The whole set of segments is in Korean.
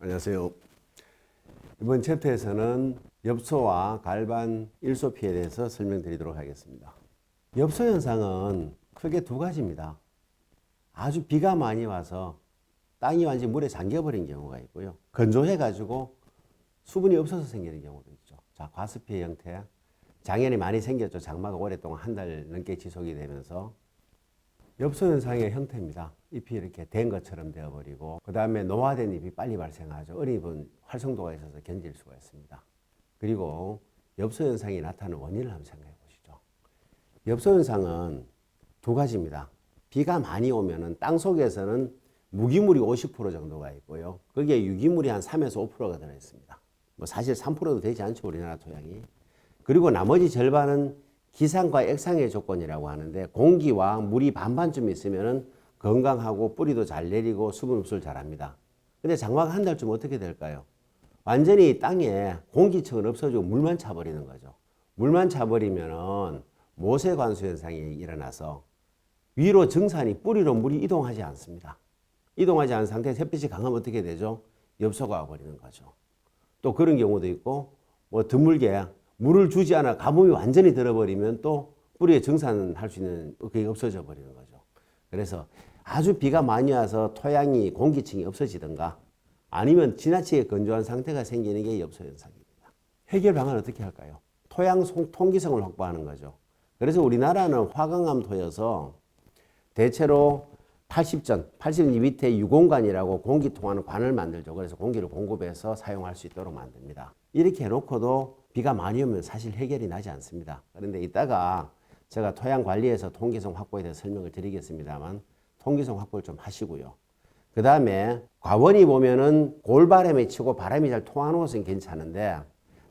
안녕하세요. 이번 챕터에서는 엽소와 갈반 일소피에 대해서 설명드리도록 하겠습니다. 엽소 현상은 크게 두 가지입니다. 아주 비가 많이 와서 땅이 완전히 물에 잠겨버린 경우가 있고요. 건조해가지고 수분이 없어서 생기는 경우도 있죠. 자, 과습피 형태. 장연이 많이 생겼죠. 장마가 오랫동안 한 달 넘게 지속이 되면서 엽소 현상의 형태입니다. 잎이 이렇게 된 것처럼 되어버리고 그 다음에 노화된 잎이 빨리 발생하죠. 어린 잎은 활성도가 있어서 견딜 수가 있습니다. 그리고 엽소 현상이 나타나는 원인을 한번 생각해 보시죠. 엽소 현상은 두 가지입니다. 비가 많이 오면은 땅 속에서는 무기물이 50% 정도가 있고요. 거기에 유기물이 한 3에서 5%가 들어있습니다. 뭐 사실 3%도 되지 않죠, 우리나라 토양이. 그리고 나머지 절반은 기상과 액상의 조건이라고 하는데 공기와 물이 반반쯤 있으면은 건강하고 뿌리도 잘 내리고 수분 흡수를 잘합니다. 근데 장마가 한 달쯤 어떻게 될까요? 완전히 땅에 공기층은 없어지고 물만 차버리는 거죠. 물만 차버리면은 모세 관수 현상이 일어나서 위로 정산이 뿌리로 물이 이동하지 않습니다. 이동하지 않은 상태에서 햇빛이 강하면 어떻게 되죠? 엽소가 와버리는 거죠. 또 그런 경우도 있고 뭐 드물게 물을 주지 않아 가뭄이 완전히 들어버리면 또 뿌리에 정산할 수 있는 그게 없어져 버리는 거죠. 그래서 아주 비가 많이 와서 토양이 공기층이 없어지든가 아니면 지나치게 건조한 상태가 생기는 게 엽소 현상입니다. 해결 방안은 어떻게 할까요? 토양 통기성을 확보하는 거죠. 그래서 우리나라는 화강암토여서 대체로 80전, 80전 밑에 유공관이라고 공기 통하는 관을 만들죠. 그래서 공기를 공급해서 사용할 수 있도록 만듭니다. 이렇게 해놓고도 비가 많이 오면 사실 해결이 나지 않습니다. 그런데 이따가 제가 토양 관리에서 통기성 확보에 대해서 설명을 드리겠습니다만 통기성 확보를 좀 하시고요. 그 다음에 과원이 보면은 골바람이 치고 바람이 잘 통하는 곳은 괜찮은데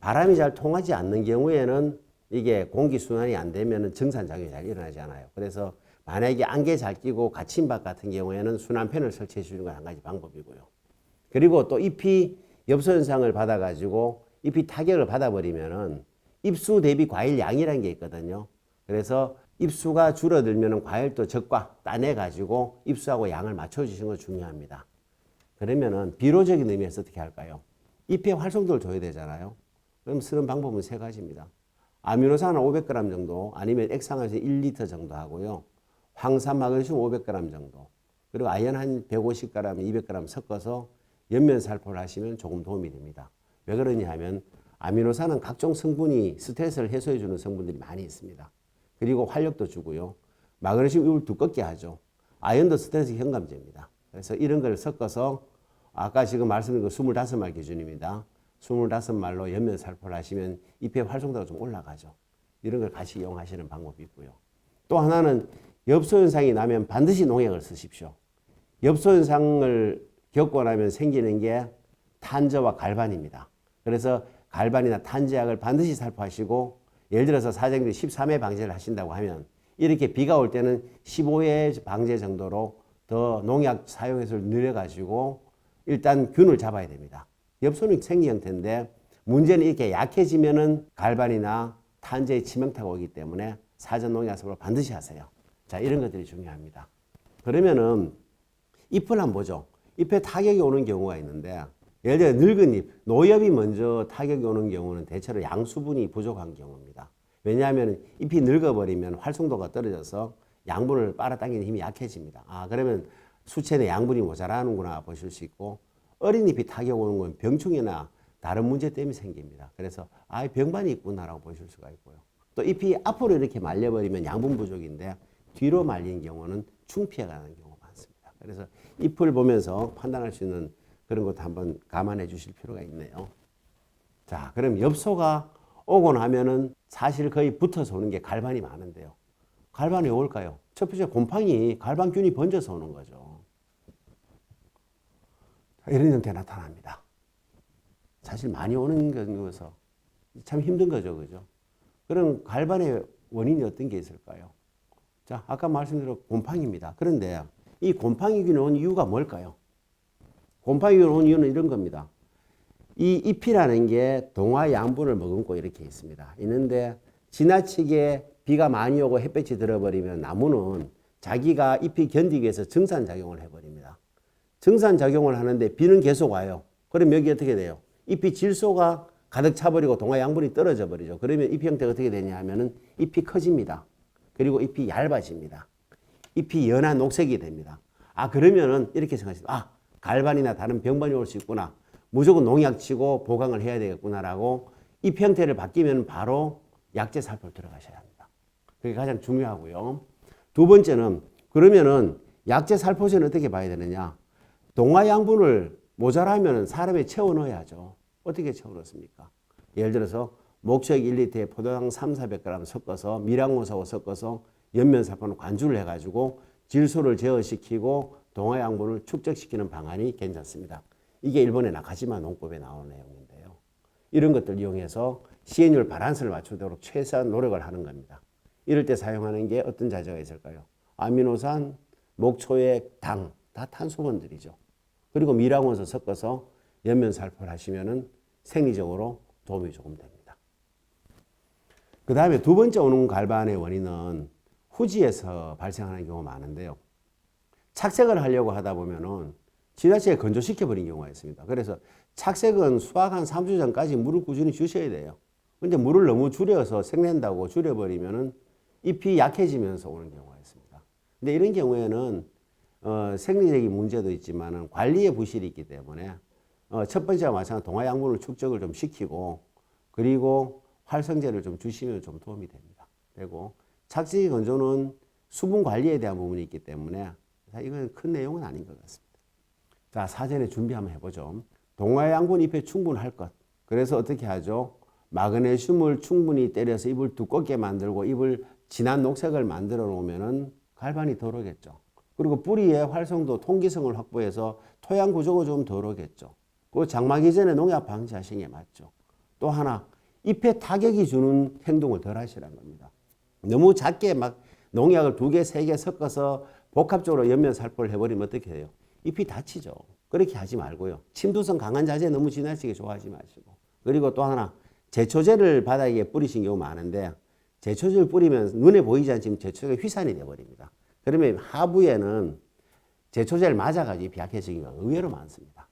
바람이 잘 통하지 않는 경우에는 이게 공기순환이 안 되면은 정산작용이 잘 일어나지 않아요. 그래서 만약에 안개 잘 끼고 갇힌밭 같은 경우에는 순환팬을 설치해 주는 건 한 가지 방법이고요. 그리고 또 잎이 엽소 현상을 받아가지고 잎이 타격을 받아버리면은 잎수 대비 과일 양이라는 게 있거든요. 그래서 잎수가 줄어들면은 과일도 적과 따내가지고 잎수하고 양을 맞춰주시는 거 중요합니다. 그러면은 비료적인 의미에서 어떻게 할까요? 잎의 활성도를 줘야 되잖아요. 그럼 쓰는 방법은 세 가지입니다. 아미노산은 500g 정도, 아니면 액상에서 1리터 정도 하고요. 황산 마그네슘 500g 정도, 그리고 아연 한 150g, 200g 섞어서 옆면 살포를 하시면 조금 도움이 됩니다. 왜 그러냐 하면 아미노산은 각종 성분이 스트레스를 해소해 주는 성분들이 많이 있습니다. 그리고 활력도 주고요. 마그네슘 잎을 두껍게 하죠. 아연도 스트레스 현감제입니다. 그래서 이런 걸 섞어서 아까 지금 말씀드린 거 25말 기준입니다. 25말로 옆면 살포를 하시면 잎의 활성도가 좀 올라가죠. 이런 걸 같이 이용하시는 방법이 있고요. 또 하나는 엽소 현상이 나면 반드시 농약을 쓰십시오. 엽소 현상을 겪고 나면 생기는 게 탄저와 갈반입니다. 그래서 갈반이나 탄저약을 반드시 살포하시고, 예를 들어서 사장님이 13회 방제를 하신다고 하면 이렇게 비가 올 때는 15회 방제 정도로 더 농약 사용 횟수를 늘려가지고 일단 균을 잡아야 됩니다. 엽소는 생리 형태인데 문제는 이렇게 약해지면은 갈반이나 탄저의 치명타가 오기 때문에 사전 농약습으로 반드시 하세요. 자, 이런 것들이 중요합니다. 그러면은 잎을 한번 보죠. 잎에 타격이 오는 경우가 있는데, 예를 들어 늙은 잎, 노엽이 먼저 타격이 오는 경우는 대체로 양수분이 부족한 경우입니다. 왜냐하면 잎이 늙어버리면 활성도가 떨어져서 양분을 빨아당기는 힘이 약해집니다. 아, 그러면 수체 내 양분이 모자라는구나 보실 수 있고, 어린 잎이 타격 오는 건 병충해나 다른 문제 때문에 생깁니다. 그래서 아, 병반이 있구나라고 보실 수가 있고요. 또 잎이 앞으로 이렇게 말려버리면 양분 부족인데 뒤로 말린 경우는 충피해가 나는 경우가 많습니다. 그래서 잎을 보면서 판단할 수 있는 그런 것도 한번 감안해 주실 필요가 있네요. 자, 그럼 엽소가 오고 나면은 사실 거의 붙어서 오는 게 갈반이 많은데요. 갈반이 왜 올까요? 첫 번째, 곰팡이, 갈반균이 번져서 오는 거죠. 이런 형태가 나타납니다. 사실 많이 오는 거여서 참 힘든 거죠, 그죠? 그럼 갈반의 원인이 어떤 게 있을까요? 자, 아까 말씀드린 곰팡이입니다. 그런데 이 곰팡이균이 온 이유가 뭘까요? 곰팡이균이 온 이유는 이런 겁니다. 이 잎이라는 게 동화 양분을 머금고 이렇게 있습니다. 있는데 지나치게 비가 많이 오고 햇볕이 들어버리면 나무는 자기가 잎이 견디기 위해서 정산작용을 해버립니다. 정산작용을 하는데 비는 계속 와요. 그럼 여기 어떻게 돼요? 잎이 질소가 가득 차버리고 동화 양분이 떨어져 버리죠. 그러면 잎 형태가 어떻게 되냐 하면은 잎이 커집니다. 그리고 잎이 얇아집니다. 잎이 연한 녹색이 됩니다. 그러면은 이렇게 생각하시죠. 갈반이나 다른 병반이 올 수 있구나. 무조건 농약 치고 보강을 해야 되겠구나라고 잎 형태를 바뀌면 바로 약제 살포를 들어가셔야 합니다. 그게 가장 중요하고요. 두 번째는 그러면은 약제 살포제는 어떻게 봐야 되느냐? 동화 양분을 모자라면 사람이 채워 넣어야죠. 어떻게 채워 넣습니까? 예를 들어서 목초액 1리터에 포도당 300~400g 섞어서 미량원소하고 섞어서 연면살포는 관주를 해가지고 질소를 제어시키고 동화 양분을 축적시키는 방안이 괜찮습니다. 이게 일본의 나카지마 농법에 나오는 내용인데요. 이런 것들 이용해서 시행률 밸런스를 맞추도록 최소한 노력을 하는 겁니다. 이럴 때 사용하는 게 어떤 자재가 있을까요? 아미노산, 목초액, 당, 다 탄수분들이죠. 그리고 미량원소 섞어서 연면살포를 하시면은 생리적으로 도움이 조금 됩니다. 그 다음에 두 번째 오는 갈반의 원인은 후지에서 발생하는 경우가 많은데요. 착색을 하려고 하다 보면은 지나치게 건조시켜 버린 경우가 있습니다. 그래서 착색은 수확 한 3주 전까지 물을 꾸준히 주셔야 돼요. 근데 물을 너무 줄여서 색낸다고 줄여버리면은 잎이 약해지면서 오는 경우가 있습니다. 근데 이런 경우에는 생리적인 문제도 있지만은 관리에 부실이 있기 때문에 첫 번째와 마찬가지로 동화 양분을 축적을 좀 시키고 그리고 활성제를 좀 주시면 좀 도움이 됩니다. 그리고 착색 건조는 수분 관리에 대한 부분이 있기 때문에 이건 큰 내용은 아닌 것 같습니다. 자, 사전에 준비 한번 해보죠. 동화 양분 잎에 충분할 것. 그래서 어떻게 하죠? 마그네슘을 충분히 때려서 잎을 두껍게 만들고 잎을 진한 녹색을 만들어 놓으면은 갈반이 덜 오겠죠. 그리고 뿌리의 활성도 통기성을 확보해서 토양 구조가 좀 덜 오겠죠. 그 장마기 전에 농약 방지하시는 게 맞죠. 또 하나, 잎에 타격이 주는 행동을 덜 하시라는 겁니다. 너무 작게 막 농약을 2개, 3개 섞어서 복합적으로 연면 살포를 해버리면 어떻게 해요? 잎이 다치죠. 그렇게 하지 말고요. 침투성 강한 자재 너무 지나치게 좋아하지 마시고. 그리고 또 하나, 제초제를 바닥에 뿌리신 경우 많은데 제초제를 뿌리면 눈에 보이지 않지만 제초제가 휘산이 돼버립니다. 그러면 하부에는 제초제를 맞아가지고 잎이 약해지는 경우가 의외로 많습니다.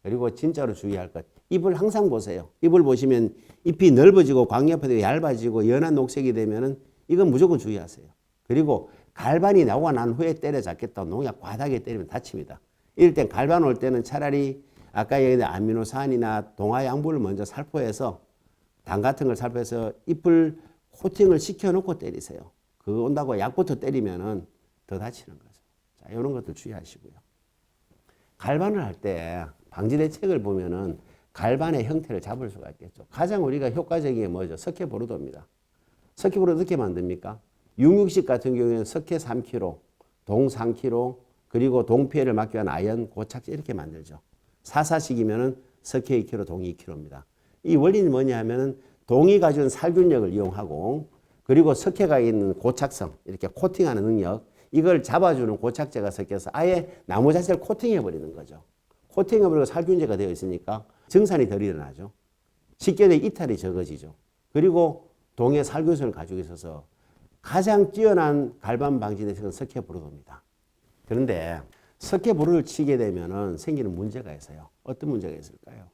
그리고 진짜로 주의할 것, 잎을 항상 보세요. 잎을 보시면 잎이 넓어지고 광역화되고 얇아지고 연한 녹색이 되면은 이건 무조건 주의하세요. 그리고 갈반이 나오고 난 후에 때려잡겠다고 농약 과다하게 때리면 다칩니다. 이럴 땐 갈반 올 때는 차라리 아까 얘기한 아미노산이나 동화 양분을 먼저 살포해서 당 같은 걸 살포해서 잎을 코팅을 시켜놓고 때리세요. 그거 온다고 약부터 때리면은 더 다치는 거죠. 자, 이런 것들 주의하시고요. 갈반을 할 때 방지 대책을 보면은 갈반의 형태를 잡을 수가 있겠죠. 가장 우리가 효과적인 게 뭐죠? 석회보르도입니다. 석회보르도 어떻게 만듭니까? 660 같은 경우에는 석회 3kg, 동 3kg, 그리고 동피해를 막기 위한 아연 고착제 이렇게 만들죠. 4사식이면은 석회 2kg, 동이 2kg입니다. 이 원리는 뭐냐 하면은 동이 가지는 살균력을 이용하고 그리고 석회가 있는 고착성, 이렇게 코팅하는 능력, 이걸 잡아주는 고착제가 섞여서 아예 나무 자체를 코팅해버리는 거죠. 코팅해버리고 살균제가 되어 있으니까 증산이 덜 일어나죠. 쉽게 이탈이 적어지죠. 그리고 동의 살균성을 가지고 있어서 가장 뛰어난 갈반 방지 대책은 석회보르도입니다. 그런데 석회보르도를 치게 되면은 생기는 문제가 있어요. 어떤 문제가 있을까요?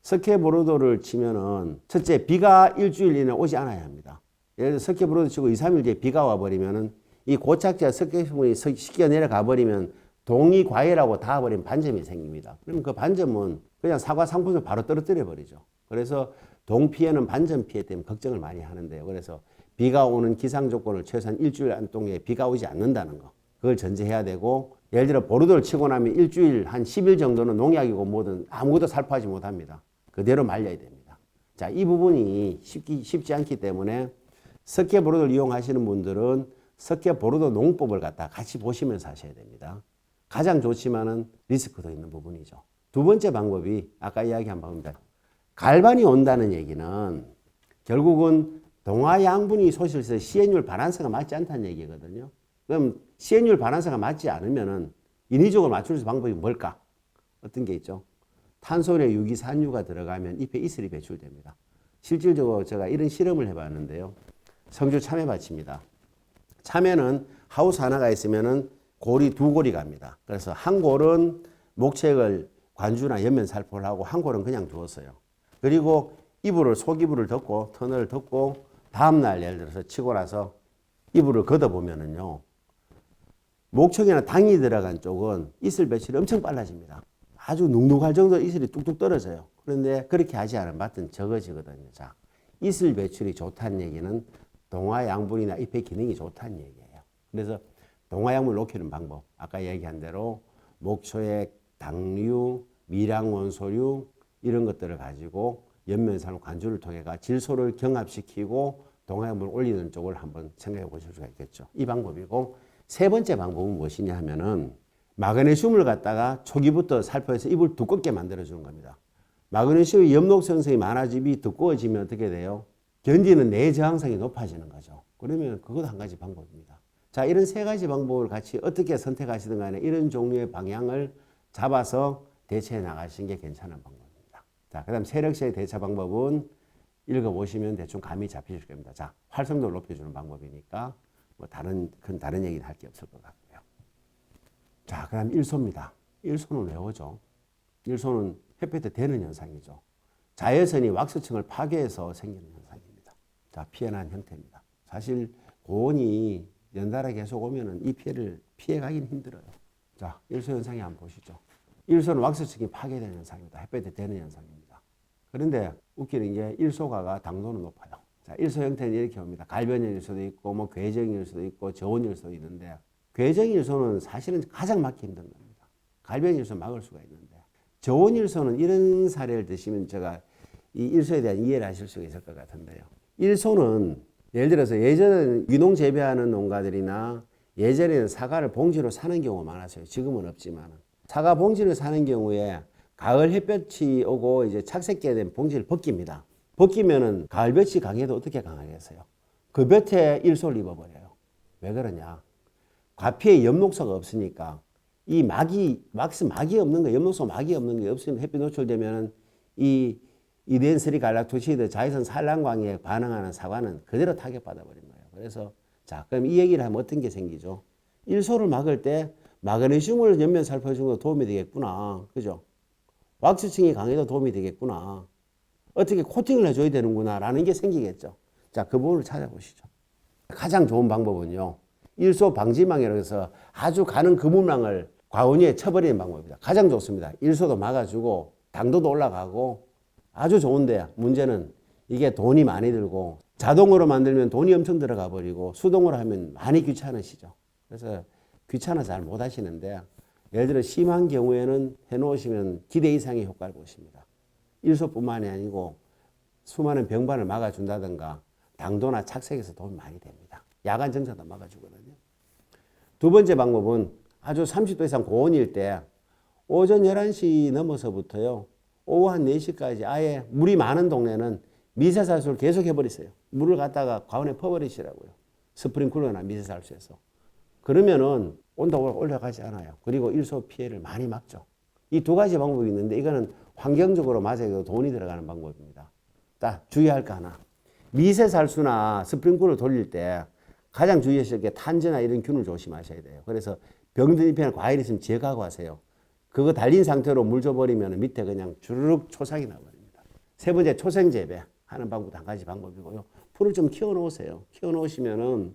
석회보르도를 치면은 첫째 비가 일주일 이내 오지 않아야 합니다. 예를 들어 석회보르도 치고 2, 3일 뒤에 비가 와버리면은 이 고착제 석회성분이 씻겨 내려가 버리면 동이 과열하고 닿아버리면 반점이 생깁니다. 그러면 그 반점은 그냥 사과 상품을 바로 떨어뜨려 버리죠. 그래서 동 피해는 반점 피해 때문에 걱정을 많이 하는데요. 그래서 비가 오는 기상 조건을 최소한 일주일 안 동안에 비가 오지 않는다는 거. 그걸 전제해야 되고 예를 들어 보르도를 치고 나면 일주일 한 10일 정도는 농약이고 뭐든 아무것도 살포하지 못합니다. 그대로 말려야 됩니다. 자, 이 부분이 쉽지 않기 때문에 석회보르도를 이용하시는 분들은 석회보르도 농법을 갖다 같이 보시면서 하셔야 됩니다. 가장 좋지만은 리스크도 있는 부분이죠. 두 번째 방법이 아까 이야기한 방법입니다. 갈반이 온다는 얘기는 결국은 동화 양분이 소실해서 시행률 밸런스가 맞지 않다는 얘기거든요. 그럼 시행률 밸런스가 맞지 않으면은 인위적으로 맞출 수 있는 방법이 뭘까? 어떤 게 있죠? 탄소에 유기산유가 들어가면 잎에 이슬이 배출됩니다. 실질적으로 제가 이런 실험을 해봤는데요. 성주 참외밭입니다. 참외는 하우스 하나가 있으면은 골이 2골이 갑니다. 그래서 한 골은 목책을 관주나 옆면 살포를 하고 한 골은 그냥 두었어요. 그리고 이불을 속이불을 덮고 터널을 덮고 다음날 예를 들어서 치고 나서 이불을 걷어보면은요. 목청이나 당이 들어간 쪽은 이슬 배출이 엄청 빨라집니다. 아주 눅눅할 정도로 이슬이 뚝뚝 떨어져요. 그런데 그렇게 하지 않은 밭은 적어지거든요. 자, 이슬 배출이 좋다는 얘기는 동화양분이나 잎의 기능이 좋다는 얘기예요. 그래서 동화양분을 높이는 방법, 아까 얘기한 대로 목초액, 당류, 미량원소류 이런 것들을 가지고 옆면산 관주를 통해가 질소를 경합시키고 동화양분을 올리는 쪽을 한번 생각해 보실 수가 있겠죠. 이 방법이고, 세 번째 방법은 무엇이냐 하면은 마그네슘을 갖다가 초기부터 살포해서 잎을 두껍게 만들어주는 겁니다. 마그네슘의 엽록성성이 많아지고 두꺼워지면 어떻게 돼요? 견디는 내저항성이 높아지는 거죠. 그러면 그것도 한 가지 방법입니다. 자, 이런 세 가지 방법을 같이 어떻게 선택하시든 간에 이런 종류의 방향을 잡아서 대처해 나가시는 게 괜찮은 방법입니다. 자, 그 다음 세력시의 대처 방법은 읽어보시면 대충 감이 잡히실 겁니다. 자, 활성도를 높여주는 방법이니까 뭐 다른 얘기는 할 게 없을 것 같고요. 자, 그 다음 일소입니다. 일소는 왜 오죠? 일소는 햇볕에 대는 현상이죠. 자외선이 왁스층을 파괴해서 생기는 현상입니다. 자, 피해난 형태입니다. 사실 고온이 연달아 계속 오면은 이 피해를 피해가긴 힘들어요. 자, 일소 현상이 한번 보시죠. 일소는 왁스층이 파괴되는 현상입니다. 햇볕에 대는 현상입니다. 그런데 웃기는 게 일소가가 당도는 높아요. 자, 일소 형태는 이렇게 옵니다. 갈변형 일소도 있고, 뭐 괴정 일소도 있고, 저온 일소도 있는데, 괴정 일소는 사실은 가장 막기 힘든 겁니다. 갈변 일소 막을 수가 있는데, 저온 일소는 이런 사례를 드시면 제가 이 일소에 대한 이해를 하실 수가 있을 것 같은데요. 일소는 예를 들어서 예전에는 유농 재배하는 농가들이나 예전에는 사과를 봉지로 사는 경우가 많았어요. 지금은 없지만 사과 봉지를 사는 경우에 가을 햇볕이 오고 이제 착색게 된 봉지를 벗깁니다. 벗기면은 가을 볕이 강해도 어떻게 강하겠어요? 그 볕에 일소를 입어버려요. 왜 그러냐? 과피에 엽록소가 없으니까 이 왁스 막이 없는 거, 엽록소 막이 없는 게 없으면 햇빛 노출되면은 이 이덴스리 갈락토시드 자외선 산란광에 반응하는 사과는 그대로 타격받아 버린 거예요. 그래서 자, 그럼 이 얘기를 하면 어떤 게 생기죠? 일소를 막을 때 마그네슘을 옆면 살포해주는 것도 도움이 되겠구나. 그죠? 왁스층이 강해도 도움이 되겠구나. 어떻게 코팅을 해줘야 되는구나 라는 게 생기겠죠. 자, 그 부분을 찾아보시죠. 가장 좋은 방법은요, 일소 방지망이라고 해서 아주 가는 그물망을 과온위에 쳐버리는 방법입니다. 가장 좋습니다. 일소도 막아주고 당도도 올라가고 아주 좋은데, 문제는 이게 돈이 많이 들고 자동으로 만들면 돈이 엄청 들어가 버리고 수동으로 하면 많이 귀찮으시죠. 그래서 귀찮아 잘 못 하시는데, 예를 들어 심한 경우에는 해놓으시면 기대 이상의 효과를 보십니다. 일소뿐만이 아니고 수많은 병반을 막아준다든가 당도나 착색에서 도움이 많이 됩니다. 야간 정차도 막아주거든요. 두 번째 방법은 아주 30도 이상 고온일 때 오전 11시 넘어서부터요, 오후 한 4시까지 아예 물이 많은 동네는 미세살수를 계속 해버리세요. 물을 갖다가 과온에 퍼버리시라고요. 스프링클러나 미세살수에서. 그러면은 온도가 올라가지 않아요. 그리고 일소 피해를 많이 막죠. 이 두 가지 방법이 있는데, 이거는 환경적으로 맞아도 돈이 들어가는 방법입니다. 딱 주의할 거 하나. 미세살수나 스프링클러 돌릴 때 가장 주의하실 게 탄저나 이런 균을 조심하셔야 돼요. 그래서 병든 잎에는 과일 있으면 제거하고 하세요. 그거 달린 상태로 물 줘버리면 밑에 그냥 주르륵 초상이 나버립니다. 세 번째, 초생 재배하는 방법도 한 가지 방법이고요. 풀을 좀 키워놓으세요. 키워놓으시면은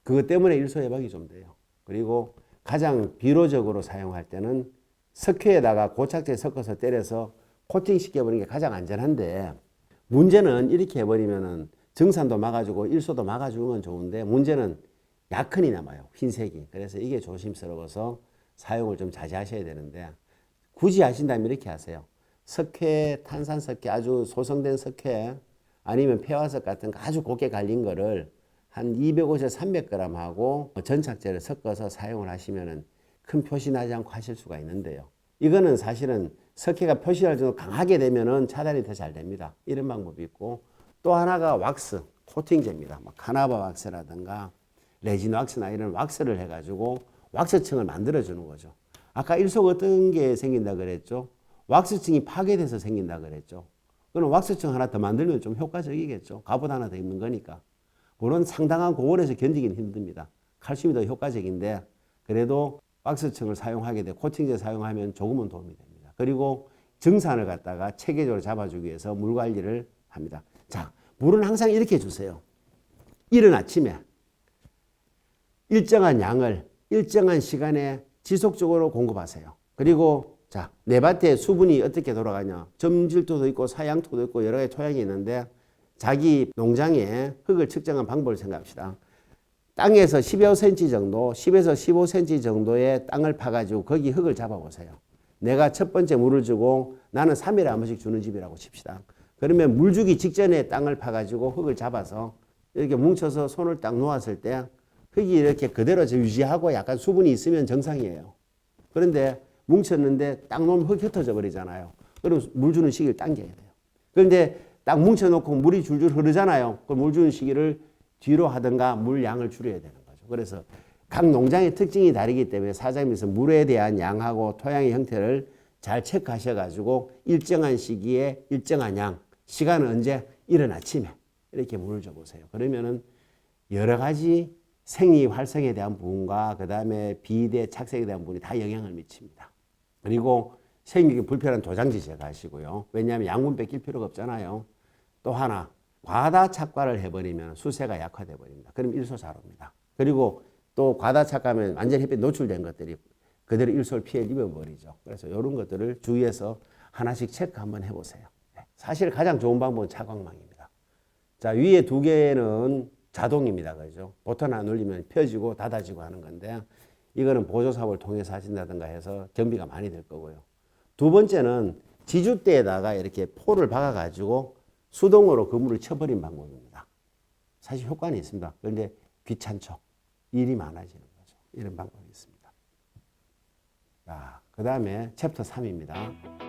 그것 때문에 일소 예방이 좀 돼요. 그리고 가장 비료적으로 사용할 때는 석회에다가 고착제 섞어서 때려서 코팅 시켜버리는 게 가장 안전한데, 문제는 이렇게 해버리면은 정산도 막아주고 일소도 막아주는 건 좋은데, 문제는 약흔이 남아요. 흰색이. 그래서 이게 조심스러워서 사용을 좀 자제하셔야 되는데, 굳이 하신다면 이렇게 하세요. 석회, 탄산석회, 아주 소성된 석회 아니면 폐화석 같은 거 아주 곱게 갈린 거를 한 250에서 300g 하고 전착제를 섞어서 사용을 하시면은 큰 표시 나지 않고 하실 수가 있는데요. 이거는 사실은 석회가 표시할 정도로 강하게 되면은 차단이 더 잘 됩니다. 이런 방법이 있고, 또 하나가 왁스, 코팅제입니다. 뭐 카나바 왁스라든가 레진 왁스나 이런 왁스를 해가지고 왁스층을 만들어주는 거죠. 아까 일소가 어떤 게 생긴다 그랬죠? 왁스층이 파괴돼서 생긴다 그랬죠. 그럼 왁스층 하나 더 만들면 좀 효과적이겠죠. 갑옷 하나 더 입는 거니까. 물론 상당한 고온에서 견디기는 힘듭니다. 칼슘이 더 효과적인데, 그래도 왁스층을 사용하게 돼 코팅제 사용하면 조금은 도움이 됩니다. 그리고 정산을 갖다가 체계적으로 잡아주기 위해서 물 관리를 합니다. 자, 물은 항상 이렇게 주세요. 이른 아침에 일정한 양을 일정한 시간에 지속적으로 공급하세요. 그리고 자, 내 밭에 수분이 어떻게 돌아가냐. 점질토도 있고 사양토도 있고 여러 가지 토양이 있는데 자기 농장에 흙을 측정한 방법을 생각합시다. 땅에서 15cm 정도, 10에서 15cm 정도의 땅을 파가지고 거기 흙을 잡아보세요. 내가 첫 번째 물을 주고 나는 3일에 한 번씩 주는 집이라고 칩시다. 그러면 물 주기 직전에 땅을 파가지고 흙을 잡아서 이렇게 뭉쳐서 손을 딱 놓았을 때 흙이 이렇게 그대로 유지하고 약간 수분이 있으면 정상이에요. 그런데 뭉쳤는데 딱 놓으면 흙이 흩어져 버리잖아요. 그럼 물 주는 시기를 당겨야 돼요. 그런데 딱 뭉쳐놓고 물이 줄줄 흐르잖아요. 그 물 주는 시기를 뒤로 하든가 물 양을 줄여야 되는 거죠. 그래서 각 농장의 특징이 다르기 때문에 사장님께서 물에 대한 양하고 토양의 형태를 잘 체크하셔가지고 일정한 시기에 일정한 양, 시간은 언제? 이른 아침에 이렇게 물을 줘보세요. 그러면은 여러 가지 생리 활성에 대한 부분과 그 다음에 비대 착색에 대한 부분이 다 영향을 미칩니다. 그리고 생육이 불편한 도장지 제거하시고요. 왜냐하면 양분 뺏길 필요가 없잖아요. 또 하나 과다 착과를 해버리면 수세가 약화돼 버립니다. 그럼 일소 잘 옵니다. 그리고 또 과다 착과하면 완전히 햇빛 노출된 것들이 그대로 일소를 피해 입어버리죠. 그래서 이런 것들을 주의해서 하나씩 체크 한번 해보세요. 사실 가장 좋은 방법은 차광망입니다. 자, 위에 두 개는 자동입니다. 그죠? 버튼 안 눌리면 펴지고 닫아지고 하는 건데 이거는 보조사업을 통해서 하신다든가 해서 경비가 많이 될 거고요. 두 번째는 지주대에다가 이렇게 포를 박아가지고 수동으로 그물을 쳐버린 방법입니다. 사실 효과는 있습니다. 그런데 귀찮죠. 일이 많아지는 거죠. 이런 방법이 있습니다. 자, 그 다음에 챕터 3입니다.